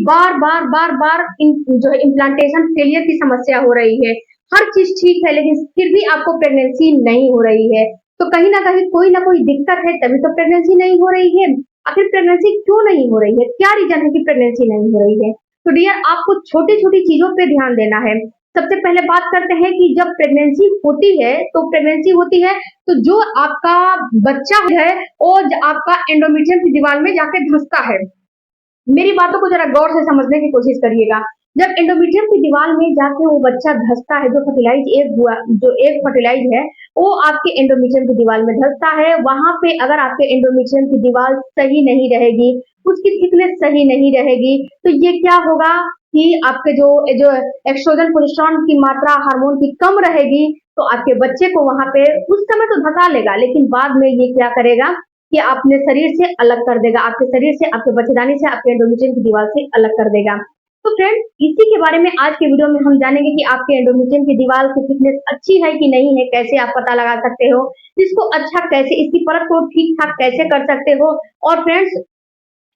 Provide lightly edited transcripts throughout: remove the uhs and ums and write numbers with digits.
बार बार बार बार जो है implantation failure की समस्या हो रही है। हर चीज ठीक है लेकिन फिर भी आपको प्रेगनेंसी नहीं हो रही है। तो कहीं ना कहीं कोई ना कोई दिक्कत है तभी तो प्रेगनेंसी नहीं हो रही है। आखिर प्रेगनेंसी क्यों नहीं हो रही है, क्या रीजन है कि प्रेगनेंसी नहीं हो रही है? तो डियर, आपको छोटी छोटी चीजों पे ध्यान देना है। सबसे पहले बात करते हैं कि जब प्रेगनेंसी होती है तो प्रेगनेंसी होती है तो जो आपका बच्चा है वो आपका एंडोमेट्रियम की दीवार में जाके धंसता है। मेरी बातों को जरा गौर से समझने की कोशिश करिएगा। जब एंडोमेट्रियम की दीवार में जाके वो बच्चा धंसता है, जो एग फर्टिलाइज है, वो आपके एंडोमेट्रियम की दीवार में धंसता है। वहां पे अगर आपके एंडोमेट्रियम की दीवार सही नहीं रहेगी, उसकी थिकनेस सही नहीं रहेगी, तो ये क्या होगा कि आपके जो जो एस्ट्रोजन प्रोजेस्टेरोन की मात्रा हार्मोन की कम रहेगी, तो आपके बच्चे को वहां पे उस समय तो धसा लेगा, लेकिन बाद में ये क्या करेगा कि अपने शरीर से अलग कर देगा, आपके शरीर से, आपके बच्चेदानी से, आपके एंडोमेट्रियम की दीवार से अलग कर देगा। तो फ्रेंड्स, इसी के बारे में आज के वीडियो में हम जानेंगे कि आपके एंडोमेट्रियम की दीवार की थिकनेस अच्छी है कि नहीं है, कैसे आप पता लगा सकते हो, इसको अच्छा कैसे, इसकी परत को ठीक ठाक कैसे कर सकते हो, और फ्रेंड्स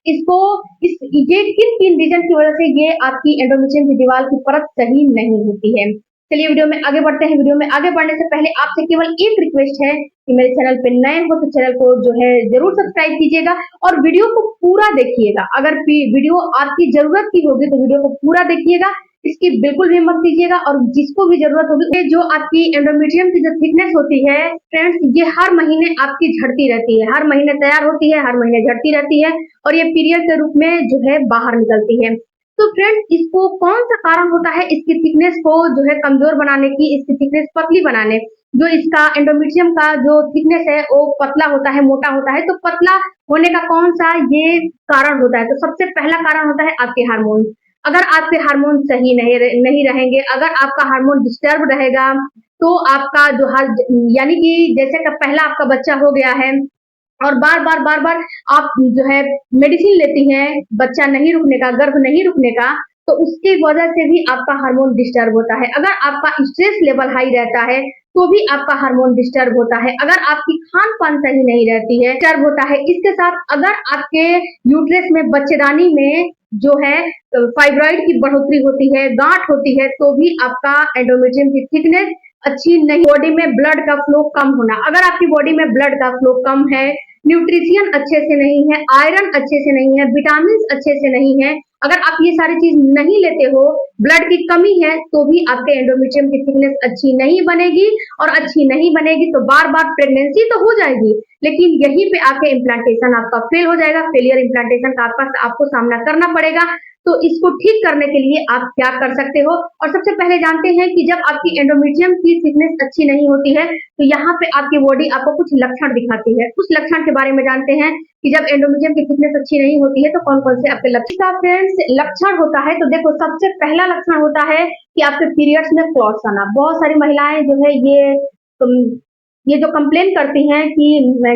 इसको इस ये किन किन रीजन की वजह से ये आपकी एंडोमेट्रियम की दीवार की परत सही नहीं होती है। चलिए वीडियो में आगे बढ़ते हैं। वीडियो में आगे बढ़ने से पहले आपसे केवल एक रिक्वेस्ट है कि मेरे चैनल पे नए हो तो चैनल को जो है जरूर सब्सक्राइब कीजिएगा और वीडियो को पूरा देखिएगा। अगर वीडियो आपकी जरूरत की होगी तो वीडियो को पूरा देखिएगा, इसकी बिल्कुल भी मत कीजिएगा। और जिसको भी जरूरत होगी, जो आपकी एंडोमेट्रियम की जो थिकनेस होती है फ्रेंड्स, ये हर महीने आपकी झड़ती रहती है, हर महीने तैयार होती है, हर महीने झड़ती रहती है और ये पीरियड के रूप में जो है बाहर निकलती है। तो फ्रेंड्स, इसको कौन सा कारण होता है इसकी थिकनेस को जो है कमजोर बनाने की, इसकी थिकनेस पतली बनाने, जो इसका एंडोमेट्रियम का जो थिकनेस है वो पतला होता है, मोटा होता है, तो पतला होने का कौन सा ये कारण होता है? तो सबसे पहला कारण होता है आपके हार्मोन। अगर आपके हार्मोन सही नहीं रहेंगे, अगर आपका हार्मोन डिस्टर्ब रहेगा, तो आपका जो हर यानी कि जैसे कि पहला आपका बच्चा हो गया है और बार बार आप जो है मेडिसिन लेती हैं बच्चा नहीं रुकने का, गर्भ नहीं रुकने का, तो उसकी वजह से भी आपका हार्मोन डिस्टर्ब होता है। अगर आपका स्ट्रेस लेवल हाई रहता है तो भी आपका हार्मोन डिस्टर्ब होता है। अगर आपकी खान पान सही नहीं रहती है, डिस्टर्ब होता है। इसके साथ अगर आपके यूट्रस में, बच्चेदानी में जो है फाइब्रॉइड की बढ़ोतरी होती है, गांठ होती है, तो भी आपका एंडोमेट्रियम की थिकनेस अच्छी नहीं। बॉडी में ब्लड का फ्लो कम होना, अगर आपकी बॉडी में ब्लड का फ्लो कम है, न्यूट्रिशन अच्छे से नहीं है, आयरन अच्छे से नहीं है, विटामिन अच्छे से नहीं है, अगर आप ये सारी चीज नहीं लेते हो, ब्लड की कमी है, तो भी आपके एंडोमेट्रियम की थिकनेस अच्छी नहीं बनेगी। और अच्छी नहीं बनेगी तो बार बार प्रेगनेंसी तो हो जाएगी, लेकिन यहीं पे आके इम्प्लांटेशन आपका फेल हो जाएगा। फेलियर इम्प्लांटेशन का आपको सामना करना पड़ेगा। तो इसको ठीक करने के लिए आप क्या कर सकते हो? और सबसे पहले जानते हैं कि जब आपकी एंडोमेट्रियम की थिकनेस अच्छी नहीं होती है तो यहाँ पे आपकी बॉडी आपको कुछ लक्षण दिखाती है। उस लक्षण के बारे में जानते हैं कि जब एंडोमेट्रियम की थिकनेस अच्छी नहीं होती है तो कौन कौन से आपके लक्षण फ्रेंड्स लक्षण होता है। तो देखो, सबसे पहला लक्षण होता है कि आपके पीरियड्स में क्लॉट्स आना। बहुत सारी महिलाएं जो है ये जो कंप्लेन करती हैं कि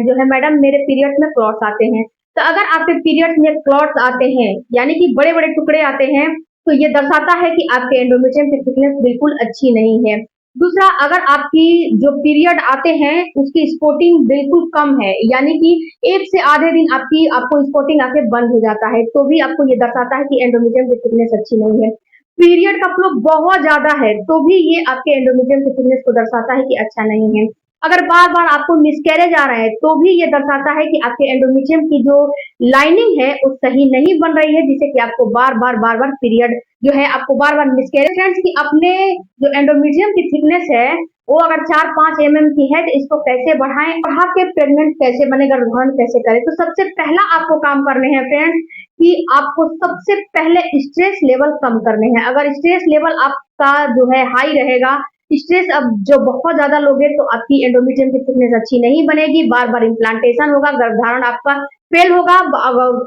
जो है मैडम मेरे पीरियड्स में क्लॉट्स आते हैं। तो अगर आपके पीरियड्स में क्लॉट्स आते हैं यानी कि बड़े बड़े टुकड़े आते हैं, तो ये दर्शाता है कि आपके एंडोमेट्रियम की थिकनेस बिल्कुल अच्छी नहीं है। दूसरा, अगर आपकी जो पीरियड आते हैं उसकी स्पॉटिंग बिल्कुल कम है, यानी कि एक से आधे दिन आपको स्पॉटिंग आके बंद हो जाता है, तो भी आपको ये दर्शाता है कि एंडोमेट्रियम की थिकनेस अच्छी नहीं है। पीरियड का फ्लो बहुत ज्यादा है तो भी ये आपके एंडोमेट्रियम की थिकनेस को दर्शाता है कि अच्छा नहीं है। अगर बार बार आपको मिसकैरेज आ रहा है तो भी ये दर्शाता है कि आपके एंडोमेट्रियम की जो लाइनिंग है वो सही नहीं बन रही है, जिससे कि आपको बार बार पीरियड जो है आपको बार बार मिसकैरेज। फ्रेंड्स, की अपने जो एंडोमेट्रियम की थिकनेस है वो अगर 4-5 की है तो इसको कैसे बढ़ाएं, बढ़ा के प्रेग्नेंट कैसे बने, गर्भधारण कैसे करें? तो सबसे पहला आपको काम करने हैं फ्रेंड्स कि आपको सबसे पहले स्ट्रेस लेवल कम करने हैं। अगर स्ट्रेस लेवल आपका जो है हाई रहेगा, स्ट्रेस अब जो बहुत ज्यादा लोगे, तो आपकी एंडोमेट्रियम की थिकनेस अच्छी नहीं बनेगी, बार बार इम्प्लांटेशन होगा, गर्भधारण आपका फेल होगा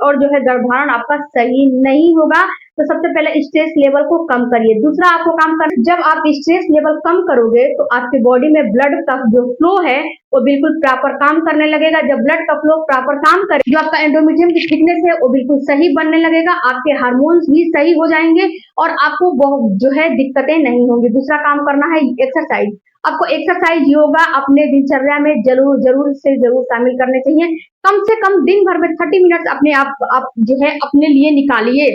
और जो है गर्भधारण आपका सही नहीं होगा। तो सबसे पहले स्ट्रेस लेवल को कम करिए। दूसरा आपको काम करना, जब आप स्ट्रेस लेवल कम करोगे तो आपकी बॉडी में ब्लड का जो फ्लो है वो बिल्कुल प्रॉपर काम करने लगेगा। जब ब्लड का फ्लो प्रॉपर काम करे, जो आपका एंडोमेट्रियम की थिकनेस है वो बिल्कुल सही बनने लगेगा, आपके हार्मोन्स भी सही हो जाएंगे और आपको जो है दिक्कतें नहीं होंगी। दूसरा काम करना है एक्सरसाइज। आपको एक्सरसाइज, योगा अपने दिनचर्या में जरूर से जरूर शामिल करने चाहिए। कम से कम दिन भर में 30 मिनट अपने आप जो है अपने लिए निकालिए।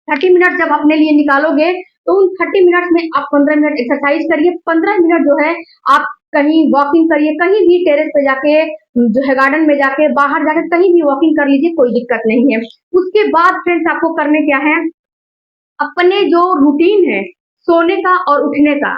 30 मिनट जब अपने लिए निकालोगे तो उन 30 मिनट में आप 15 मिनट एक्सरसाइज करिए, 15 मिनट जो है आप कहीं वॉकिंग करिए, कहीं भी टेरेस पे जाके जो है गार्डन में जाके बाहर जाके कहीं भी वॉकिंग कर लीजिए, कोई दिक्कत नहीं है। उसके बाद फ्रेंड्स आपको करने क्या है, अपने जो रूटीन है सोने का और उठने का,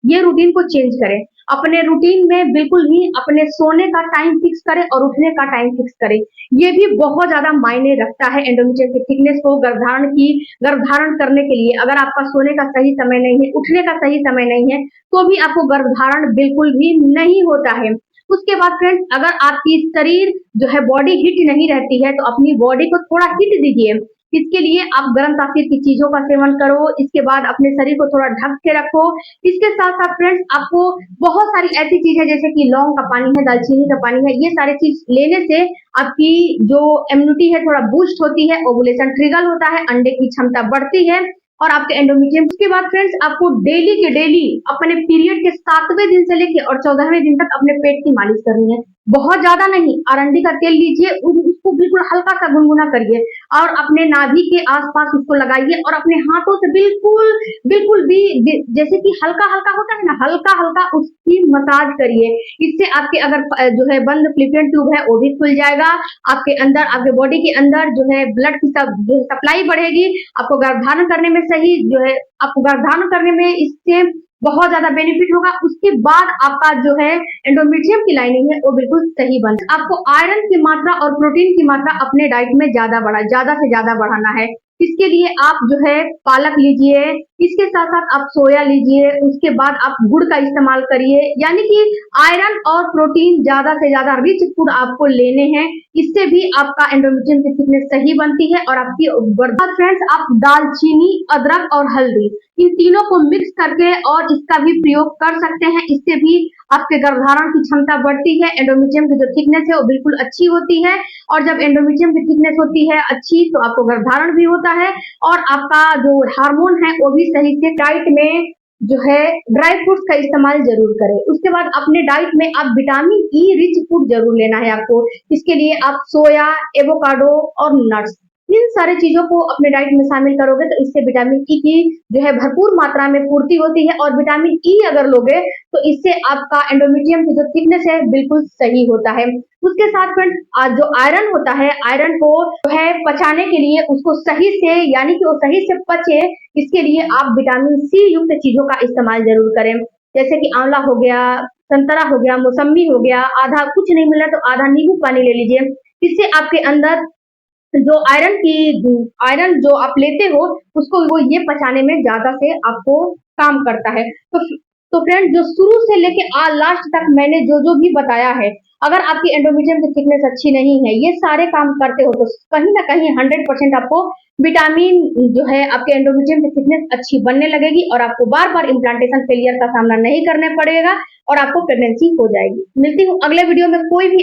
ये रूटीन को चेंज करें। अपने रूटीन में बिल्कुल ही अपने सोने का टाइम फिक्स करें और उठने का टाइम फिक्स करें। ये भी बहुत ज्यादा मायने रखता है एंडोमेट्रियम की थिकनेस को गर्भधारण करने के लिए। अगर आपका सोने का सही समय नहीं है, उठने का सही समय नहीं है, तो भी आपको गर्भधारण बिल्कुल भी नहीं होता है। उसके बाद फ्रेंड्स, अगर आपकी शरीर जो है बॉडी हिट नहीं रहती है, तो अपनी बॉडी को थोड़ा हिट दीजिए। इसके लिए आप गर्म तासीर की चीजों का सेवन करो, इसके बाद अपने शरीर को थोड़ा ढक के रखो। इसके साथ साथ फ्रेंड्स आपको बहुत सारी ऐसी चीजें जैसे कि लौंग का पानी है, दालचीनी का पानी है, ये सारी चीज लेने से आपकी जो इम्यूनिटी है थोड़ा बूस्ट होती है, ओवुलेशन ट्रिगर होता है, अंडे की क्षमता बढ़ती है और आपके एंडोमेट्रियम। उसके बाद फ्रेंड्स आपको डेली के डेली अपने पीरियड के 7वें दिन से लेके और 14वें दिन तक अपने पेट की मालिश करनी है। बहुत ज्यादा नहीं, अरंडी का तेल लीजिए, उसको बिल्कुल हल्का सा गुनगुना करिए और अपने नाभि के आसपास उसको लगाइए और अपने हाथों से बिल्कुल बिल्कुल भी जैसे कि हल्का हल्का होता है ना, हल्का हल्का उसकी मसाज करिए। इससे आपके अगर जो है बंद फ्लिपियन ट्यूब है वो भी खुल जाएगा, आपके अंदर आपके बॉडी के अंदर जो है ब्लड की जो सप्लाई बढ़ेगी, आपको गर्भधारण करने में सही जो है आपको गर्भधारण करने में इससे बहुत ज्यादा बेनिफिट होगा। उसके बाद आपका जो है एंडोमेट्रियम की लाइनिंग है वो बिल्कुल सही बन। आपको आयरन की मात्रा और प्रोटीन की मात्रा अपने डाइट में ज्यादा से ज्यादा बढ़ाना है। इसके लिए आप जो है पालक लीजिए, इसके साथ साथ आप सोया लीजिए, उसके बाद आप गुड़ का इस्तेमाल करिए, यानी कि आयरन और प्रोटीन ज्यादा से ज्यादा रिच फूड आपको लेने हैं। इससे भी आपका एंडोमेट्रियम की थिकनेस सही बनती है और आपकी फ्रेंड्स आप दालचीनी, अदरक और हल्दी इन तीनों को मिक्स करके और इसका भी प्रयोग कर सकते हैं। इससे भी आपके गर्भधारण की क्षमता बढ़ती है, एंडोमेट्रियम की जो थिकनेस है वो बिल्कुल अच्छी होती है और जब एंडोमेट्रियम की थिकनेस होती है अच्छी तो आपको गर्भधारण भी होता है और आपका जो हार्मोन है वो भी सही से। डाइट में जो है ड्राई फ्रूट्स का इस्तेमाल जरूर करें। उसके बाद अपने डाइट में आप विटामिन ई रिच फूड जरूर लेना है आपको। इसके लिए आप सोया, एवोकाडो और नट्स इन सारी चीजों को अपने डाइट में शामिल करोगे तो इससे विटामिन ई की जो है भरपूर मात्रा में पूर्ति होती है और विटामिन ई अगर लोगे तो इससे आपका एंडोमेट्रियम की जो थिकनेस है बिल्कुल सही होता है। उसके साथ फ्रेंड्स जो आयरन होता है, आयरन को जो है पचाने के लिए उसको सही से यानी कि वो सही से पचे, इसके लिए आप विटामिन सी युक्त चीजों का इस्तेमाल जरूर करें। जैसे कि आंवला हो गया, संतरा हो गया, मौसम्बी हो गया, आधा कुछ नहीं मिला तो आधा नींबू पानी ले लीजिए। इससे आपके अंदर जो आयरन जो आप लेते हो उसको वो ये पचाने में ज्यादा से आपको काम करता है। तो फ्रेंड जो शुरू से लेके लास्ट तक मैंने जो जो भी बताया है, अगर आपकी एंडोमेट्रियम की थिकनेस अच्छी नहीं है, ये सारे काम करते हो तो कहीं ना कहीं 100% आपको विटामिन जो है आपके एंडोमेट्रियम की थिकनेस अच्छी बनने लगेगी और आपको बार बार इम्प्लांटेशन फेलियर का सामना नहीं करना पड़ेगा और आपको प्रेगनेंसी हो जाएगी। मिलती हूँ अगले वीडियो में कोई भी